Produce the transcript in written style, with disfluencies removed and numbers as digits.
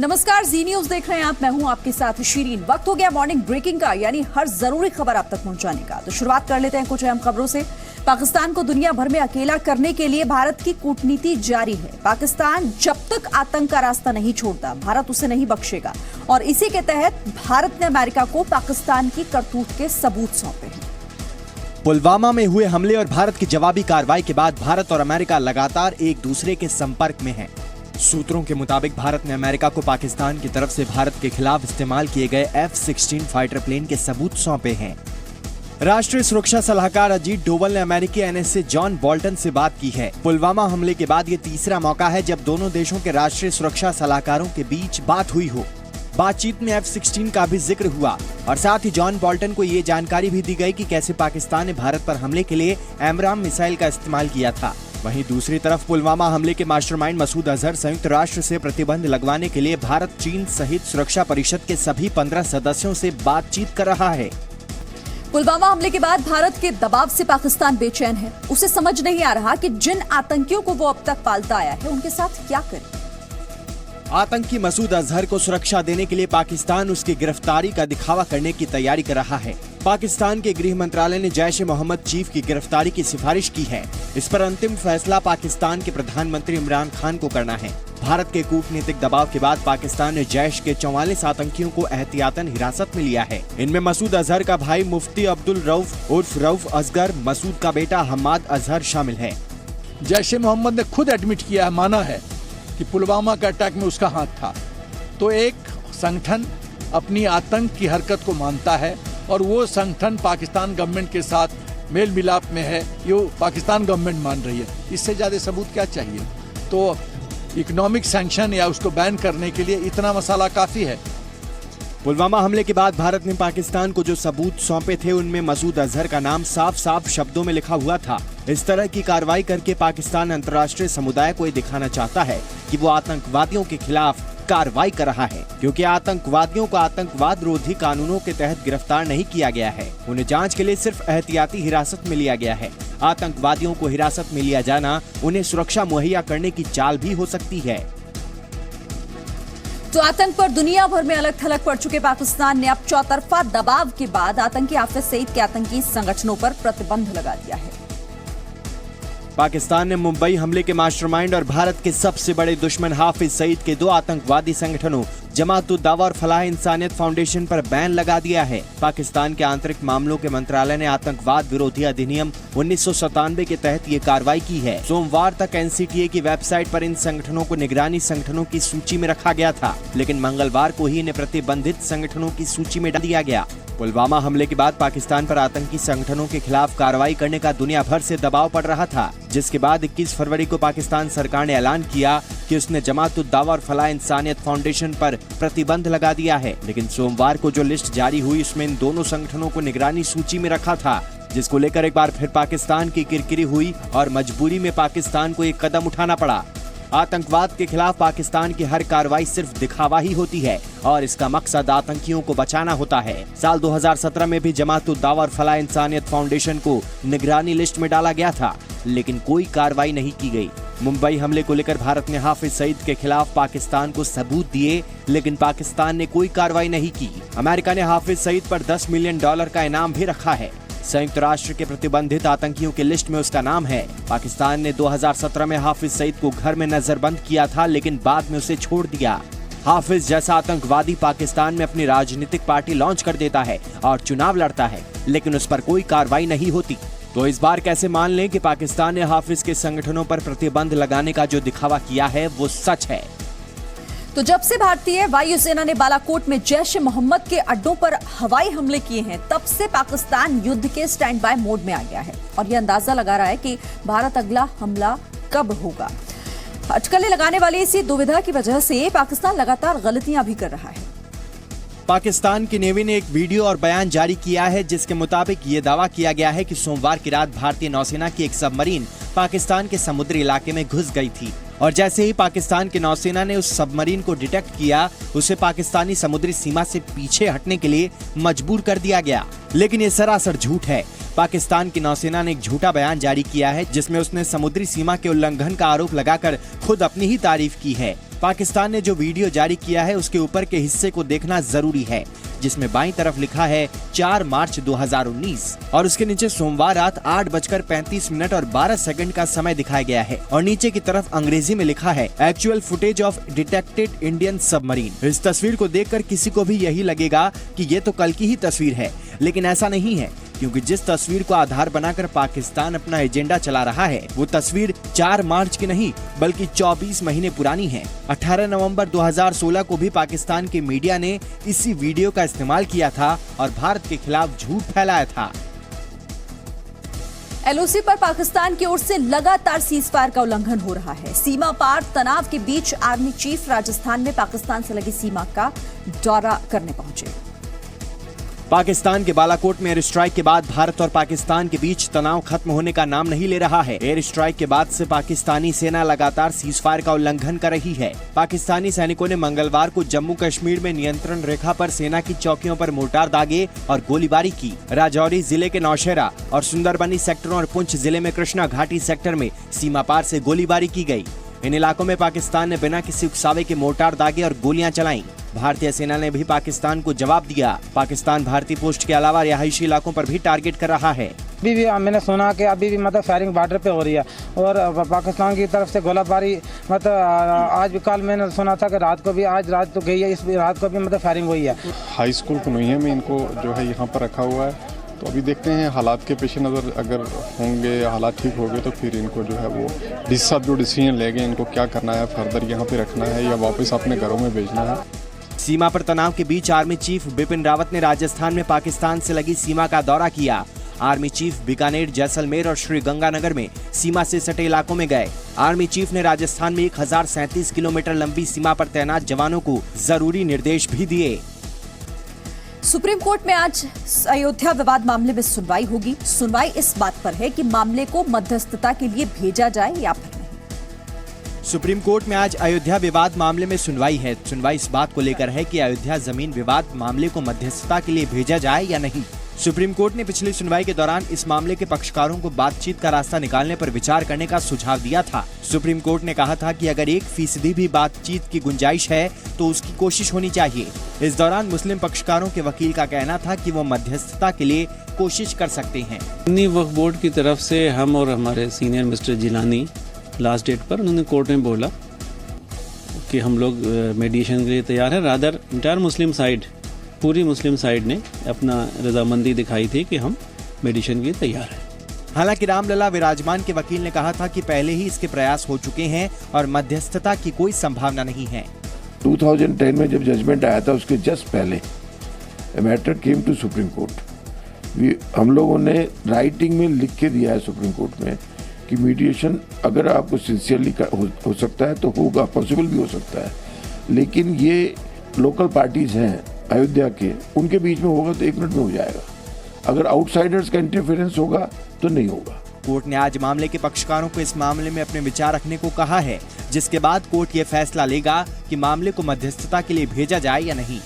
नमस्कार, जी न्यूज देख रहे हैं आप। मैं हूं आपके साथ शीरीन। वक्त हो गया मॉर्निंग ब्रेकिंग का, यानी हर जरूरी खबर आप तक पहुंचाने का। तो शुरुआत कर लेते हैं कुछ अहम खबरों से। पाकिस्तान को दुनिया भर में अकेला करने के लिए भारत की कूटनीति जारी है। पाकिस्तान जब तक आतंक का रास्ता नहीं छोड़ता, भारत उसे नहीं बख्शेगा। और इसी के तहत भारत ने अमेरिका को पाकिस्तान की करतूत के सबूत सौंपे हैं। पुलवामा में हुए हमले और भारत की जवाबी कार्रवाई के बाद भारत और अमेरिका लगातार एक दूसरे के संपर्क में हैं। सूत्रों के मुताबिक भारत ने अमेरिका को पाकिस्तान की तरफ से भारत के खिलाफ इस्तेमाल किए गए F-16 फाइटर प्लेन के सबूत सौंपे हैं। राष्ट्रीय सुरक्षा सलाहकार अजीत डोवल ने अमेरिकी NSA जॉन बोल्टन से बात की है। पुलवामा हमले के बाद ये तीसरा मौका है जब दोनों देशों के राष्ट्रीय सुरक्षा सलाहकारों के बीच बात हुई हो। बातचीत में F-16 का भी जिक्र हुआ और साथ ही जॉन बोल्टन को ये जानकारी भी दी गई कि कैसे पाकिस्तान ने भारत पर हमले के लिए एमराम मिसाइल का इस्तेमाल किया था। वहीं दूसरी तरफ पुलवामा हमले के मास्टरमाइंड मसूद अजहर संयुक्त राष्ट्र से प्रतिबंध लगवाने के लिए भारत, चीन सहित सुरक्षा परिषद के सभी 15 सदस्यों से बातचीत कर रहा है। पुलवामा हमले के बाद भारत के दबाव से पाकिस्तान बेचैन है। उसे समझ नहीं आ रहा कि जिन आतंकियों को वो अब तक पालता आया है, उनके साथ क्या करे। आतंकी मसूद अजहर को सुरक्षा देने के लिए पाकिस्तान उसकी गिरफ्तारी का दिखावा करने की तैयारी कर रहा है। पाकिस्तान के गृह मंत्रालय ने जैश-ए-मोहम्मद चीफ की गिरफ्तारी की सिफारिश की है। इस पर अंतिम फैसला पाकिस्तान के प्रधानमंत्री इमरान खान को करना है। भारत के कूटनीतिक दबाव के बाद पाकिस्तान ने जैश के 44 आतंकियों को एहतियातन हिरासत में लिया है। इनमें मसूद अजहर का भाई मुफ्ती अब्दुल रऊफ उर्फ रऊफ असगर, मसूद का बेटा हम्माद अजहर शामिल है। जैश-ए-मोहम्मद ने खुद एडमिट किया, माना है कि पुलवामा के अटैक में उसका हाथ था। तो एक संगठन अपनी आतंक की हरकत को मानता है और वो संगठन पाकिस्तान गवर्नमेंट के साथ मेल मिलाप में है, ये पाकिस्तान गवर्नमेंट मान रही है। इससे ज्यादा सबूत क्या चाहिए। तो इकोनॉमिक सैंक्शन या उसको बैन करने के लिए इतना मसाला काफी है। पुलवामा हमले के बाद भारत ने पाकिस्तान को जो सबूत सौंपे थे, उनमें मसूद अजहर का नाम साफ साफ शब्दों में लिखा हुआ था। इस तरह की कार्रवाई करके पाकिस्तान अंतर्राष्ट्रीय समुदाय को ये दिखाना चाहता है कि वो आतंकवादियों के खिलाफ कार्रवाई कर रहा है, क्योंकि आतंकवादियों को आतंकवाद रोधी कानूनों के तहत गिरफ्तार नहीं किया गया है। उन्हें जांच के लिए सिर्फ एहतियाती हिरासत में लिया गया है। आतंकवादियों को हिरासत में लिया जाना उन्हें सुरक्षा मुहैया करने की चाल भी हो सकती है। तो आतंक पर दुनिया भर में अलग थलग पड़ चुके पाकिस्तान ने अब चौतरफा दबाव के बाद आतंकी हाफिज सईद के आतंकी संगठनों पर प्रतिबंध लगा दिया है। पाकिस्तान ने मुंबई हमले के मास्टरमाइंड और भारत के सबसे बड़े दुश्मन हाफिज सईद के 2 आतंकवादी संगठनों जमात-उद-दावा और फलाह इंसानियत फाउंडेशन पर बैन लगा दिया है। पाकिस्तान के आंतरिक मामलों के मंत्रालय ने आतंकवाद विरोधी अधिनियम 1997 के तहत ये कार्रवाई की है। सोमवार तक NCTA की वेबसाइट पर इन संगठनों को निगरानी संगठनों की सूची में रखा गया था, लेकिन मंगलवार को ही इन्हें प्रतिबंधित संगठनों की सूची में डाल दिया गया। पुलवामा हमले के बाद पाकिस्तान पर आतंकी संगठनों के खिलाफ कार्रवाई करने का दुनिया भर से दबाव पड़ रहा था, जिसके बाद 21 फरवरी को पाकिस्तान सरकार ने ऐलान किया कि उसने जमात-उद-दावा और फलाह इंसानियत फाउंडेशन पर प्रतिबंध लगा दिया है। लेकिन सोमवार को जो लिस्ट जारी हुई, उसमें इन दोनों संगठनों को निगरानी सूची में रखा था, जिसको लेकर एक बार फिर पाकिस्तान की किरकिरी हुई और मजबूरी में पाकिस्तान को एक कदम उठाना पड़ा। आतंकवाद के खिलाफ पाकिस्तान की हर कार्रवाई सिर्फ दिखावा ही होती है और इसका मकसद आतंकियों को बचाना होता है। साल 2017 में भी जमात-उद-दावा और फलाह इंसानियत फाउंडेशन को निगरानी लिस्ट में डाला गया था, लेकिन कोई कार्रवाई नहीं की गई। मुंबई हमले को लेकर भारत ने हाफिज सईद के खिलाफ पाकिस्तान को सबूत दिए, लेकिन पाकिस्तान ने कोई कार्रवाई नहीं की। अमेरिका ने हाफिज सईद पर $10 मिलियन का इनाम भी रखा है। संयुक्त राष्ट्र के प्रतिबंधित आतंकियों की लिस्ट में उसका नाम है। पाकिस्तान ने 2017 में हाफिज सईद को घर में नजरबंद किया था, लेकिन बाद में उसे छोड़ दिया। हाफिज जैसा आतंकवादी पाकिस्तान में अपनी राजनीतिक पार्टी लॉन्च कर देता है और चुनाव लड़ता है, लेकिन उस पर कोई कार्रवाई नहीं होती। तो इस बार कैसे मान लें कि पाकिस्तान ने हाफिज के संगठनों पर प्रतिबंध लगाने का जो दिखावा किया है वो सच है। तो जब से भारतीय वायुसेना ने बालाकोट में जैश-ए-मोहम्मद के अड्डों पर हवाई हमले किए हैं, तब से पाकिस्तान युद्ध के स्टैंड बाय मोड में आ गया है और यह अंदाजा लगा रहा है कि भारत अगला हमला कब होगा। अटकलें लगाने वाली इसी दुविधा की वजह से पाकिस्तान लगातार गलतियां भी कर रहा है। पाकिस्तान की नेवी ने एक वीडियो और बयान जारी किया है, जिसके मुताबिक ये दावा किया गया है कि सोमवार की रात भारतीय नौसेना की एक सबमरीन पाकिस्तान के समुद्री इलाके में घुस गई थी और जैसे ही पाकिस्तान की नौसेना ने उस सबमरीन को डिटेक्ट किया, उसे पाकिस्तानी समुद्री सीमा से पीछे हटने के लिए मजबूर कर दिया गया। लेकिन ये सरासर झूठ है। पाकिस्तान की नौसेना ने एक झूठा बयान जारी किया है, जिसमें उसने समुद्री सीमा के उल्लंघन का आरोप लगाकर खुद अपनी ही तारीफ की है। पाकिस्तान ने जो वीडियो जारी किया है उसके ऊपर के हिस्से को देखना जरूरी है, जिसमें बाईं तरफ लिखा है 4 मार्च 2019 और उसके नीचे सोमवार रात 8:35 और 12 सेकंड का समय दिखाया गया है और नीचे की तरफ अंग्रेजी में लिखा है actual footage of detected Indian submarine. इस तस्वीर को देखकर किसी को भी यही लगेगा कि ये तो कल की ही तस्वीर है, लेकिन ऐसा नहीं है, क्योंकि जिस तस्वीर को आधार बनाकर पाकिस्तान अपना एजेंडा चला रहा है वो तस्वीर 4 मार्च की नहीं बल्कि 24 महीने पुरानी है। 18 नवंबर 2016 को भी पाकिस्तान के मीडिया ने इसी वीडियो का इस्तेमाल किया था और भारत के खिलाफ झूठ फैलाया था। एलओसी पर पाकिस्तान की ओर से लगातार सीजफायर का उल्लंघन हो रहा है। सीमा पार तनाव के बीच आर्मी चीफ राजस्थान में पाकिस्तान से लगी सीमा का दौरा करने पहुंचे। पाकिस्तान के बालाकोट में एयर स्ट्राइक के बाद भारत और पाकिस्तान के बीच तनाव खत्म होने का नाम नहीं ले रहा है। एयर स्ट्राइक के बाद से पाकिस्तानी सेना लगातार सीजफायर का उल्लंघन कर रही है। पाकिस्तानी सैनिकों ने मंगलवार को जम्मू कश्मीर में नियंत्रण रेखा पर सेना की चौकियों पर मोर्टार दागे और गोलीबारी की। राजौरी जिले के नौशेरा और सुंदरबनी सेक्टरों और पुंछ जिले में कृष्णा घाटी सेक्टर में सीमा पार से गोलीबारी की गई। इन इलाकों में पाकिस्तान ने बिना किसी उकसावे के मोर्टार दागे और गोलियां चलाई। भारतीय सेना ने भी पाकिस्तान को जवाब दिया। पाकिस्तान भारतीय पोस्ट के अलावा रिहायशी इलाकों पर भी टारगेट कर रहा है। अभी भी मैंने सुना कि अभी भी मतलब फायरिंग बॉर्डर पे हो रही है और पाकिस्तान की तरफ से गोलाबारी मतलब आज भी कल मैंने सुना था कि रात को भी आज रात तो गई है, इस रात को भी मतलब फायरिंग हुई है। हाई स्कूल कुनैया में इनको जो है यहाँ पर रखा हुआ है, तो अभी देखते हैं हालात के पेश नज़र अगर होंगे, हालात ठीक हो गए तो फिर इनको जो है वो डीसी साहब जो डिसीजन लेंगे इनको क्या करना है, फर्दर यहाँ पे रखना है या वापस अपने घरों में भेजना है। सीमा पर तनाव के बीच आर्मी चीफ बिपिन रावत ने राजस्थान में पाकिस्तान से लगी सीमा का दौरा किया। आर्मी चीफ बीकानेर, जैसलमेर और श्रीगंगानगर में सीमा से सटे इलाकों में गए। आर्मी चीफ ने राजस्थान में 1037 किलोमीटर लंबी सीमा पर तैनात जवानों को जरूरी निर्देश भी दिए। सुप्रीम कोर्ट में आज अयोध्या विवाद मामले में सुनवाई होगी। सुनवाई इस बात पर है कि मामले को मध्यस्थता के लिए भेजा जाए या फिर नहीं। सुप्रीम कोर्ट में आज अयोध्या विवाद मामले में सुनवाई है। सुनवाई इस बात को लेकर है कि अयोध्या जमीन विवाद मामले को मध्यस्थता के लिए भेजा जाए या नहीं। सुप्रीम कोर्ट ने पिछली सुनवाई के दौरान इस मामले के पक्षकारों को बातचीत का रास्ता निकालने पर विचार करने का सुझाव दिया था। सुप्रीम कोर्ट ने कहा था कि अगर 1% भी बातचीत की गुंजाइश है तो उसकी कोशिश होनी चाहिए। इस दौरान मुस्लिम पक्षकारों के वकील का कहना था कि वो मध्यस्थता के लिए कोशिश कर सकते हैं। सुन्नी वक्फ बोर्ड की तरफ से हम और हमारे senior mister Jilani last date पर उन्होंने कोर्ट में बोला कि हम लोग मीडिएशन के लिए तैयार है। रादर इंटायर मुस्लिम साइड, पूरी मुस्लिम साइड ने अपना रजामंदी दिखाई थी कि हम मेडिशन के लिए तैयार हैं। हालांकि रामलला विराजमान के वकील ने कहा था कि पहले ही इसके प्रयास हो चुके हैं और मध्यस्थता की कोई संभावना नहीं है। 2010 में जब जजमेंट आया था उसके जस्ट पहले matter came to supreme court. हम लोगों ने राइटिंग में लिख के दिया है सुप्रीम कोर्ट में कि मीडिएशन अगर आपको सिंसियरली हो सकता है तो होगा, पॉसिबल भी हो सकता है, लेकिन ये लोकल पार्टीज हैं अयोध्या के, उनके बीच में होगा तो 1 मिनट में हो जाएगा। अगर आउटसाइडर्स का इंटरफेरेंस होगा तो नहीं होगा। कोर्ट ने आज मामले के पक्षकारों को इस मामले में अपने विचार रखने को कहा है, जिसके बाद कोर्ट ये फैसला लेगा कि मामले को मध्यस्थता के लिए भेजा जाए या नहीं।